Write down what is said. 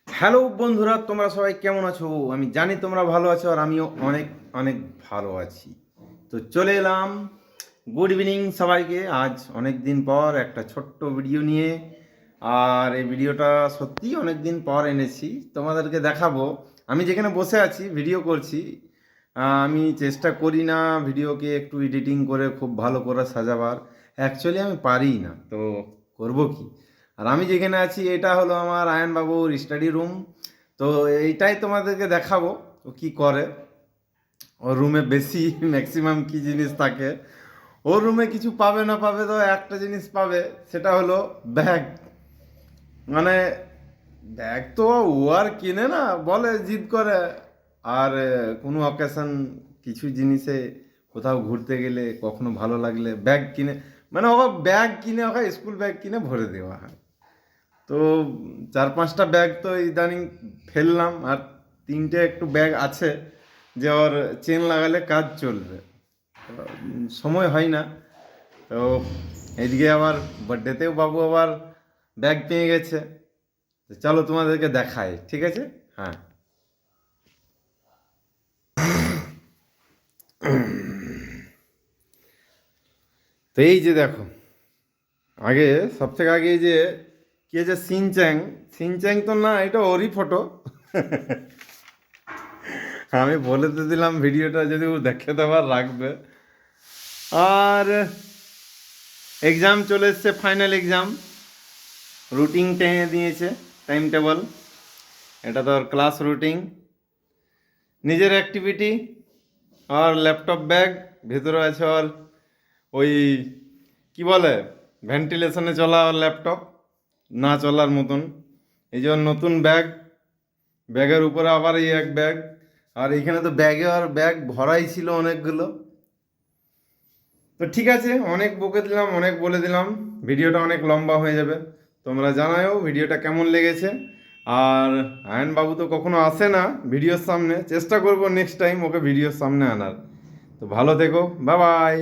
Hello বন্ধুরা, তোমরা সবাই কেমন আছো? আমি জানি তোমরা ভালো আছো, আর আমিও অনেক অনেক ভালো আছি। তো চলে এলাম। গুড ইভিনিং সবাইকে। আজ অনেক দিন পর একটা ছোট্ট ভিডিও নিয়ে, আর এই ভিডিওটা সত্যিই অনেক দিন পর এনেছি, তোমাদেরকে দেখাবো। আমি যেখানে বসে আছি ভিডিও করছি, আমি চেষ্টা করি না ভিডিওকে একটু এডিটিং করে খুব ভালো করে সাজাবার। অ্যাকচুয়ালি আমি পারি না, তো করব কি। আর আমি যেখানে আছি এটা হলো আমার আয়নবাবুর স্টাডি রুম। তো এইটাই তোমাদেরকে দেখাবো ও কি করে। ওর রুমে বেশি ম্যাক্সিমাম কি জিনিস থাকে। ওর রুমে কিছু পাবে না পাবে, তো একটা জিনিস পাবে, সেটা হলো ব্যাগ। মানে ব্যাগ তো ও আর কিনে না, বলে জিদ করে। আর কোনো অকেশন, কিছু জিনিসে কোথাও ঘুরতে গেলে কখনো ভালো লাগলে ব্যাগ কিনে, মানে ওকে ব্যাগ কিনে, ওকে স্কুল ব্যাগ কিনে ভরে দেওয়া হয়। তো 4-5টা ব্যাগ তো ইদানিং ফেললাম, আর 3টে একটু ব্যাগ আছে যে ওর চেন লাগালে কাজ চলবে। তো, সময় হয় না। তো এদিকে আবার বার্থডেতেও বাবু আবার ব্যাগ পেয়ে গেছে। তো চলো তোমাদেরকে দেখাই, ঠিক আছে? হ্যাঁ। তো এই যে দেখো, আগে সব থেকে আগে এই যে কি আছে, সিনচ্যাং। সিনচ্যাং তো না, এটা ওরই ফটো। আমি বলে তো দিলাম ভিডিওটা যদি ও দেখে দেওয়ার রাখবে। আর এক্সাম চলে এসছে, ফাইনাল এক্সাম। রুটিন টেনে দিয়েছে, টাইম টেবল। এটা তোর ক্লাস রুটিন, নিজের অ্যাক্টিভিটি, আর ল্যাপটপ ব্যাগ। ভেতরে আছে আর ওই কি বলে, ভেন্টিলেশনে চলা ল্যাপটপ, না চলার মতন। এই যে ওর নতুন ব্যাগ, ব্যাগের উপরে আবার এই এক ব্যাগ। আর এখানে তো ব্যাগে আর ব্যাগ ভরাই ছিল অনেকগুলো। তো ঠিক আছে, অনেক বকে দিলাম, অনেক বলে দিলাম, ভিডিওটা অনেক লম্বা হয়ে যাবে। তোমরা জানাও ভিডিওটা কেমন লেগেছে। আর আয়ন বাবু তো কখনো আসে না ভিডিওর সামনে, চেষ্টা করবো নেক্সট টাইম ওকে ভিডিওর সামনে আনার। তো ভালো থেকো, বাই বাই।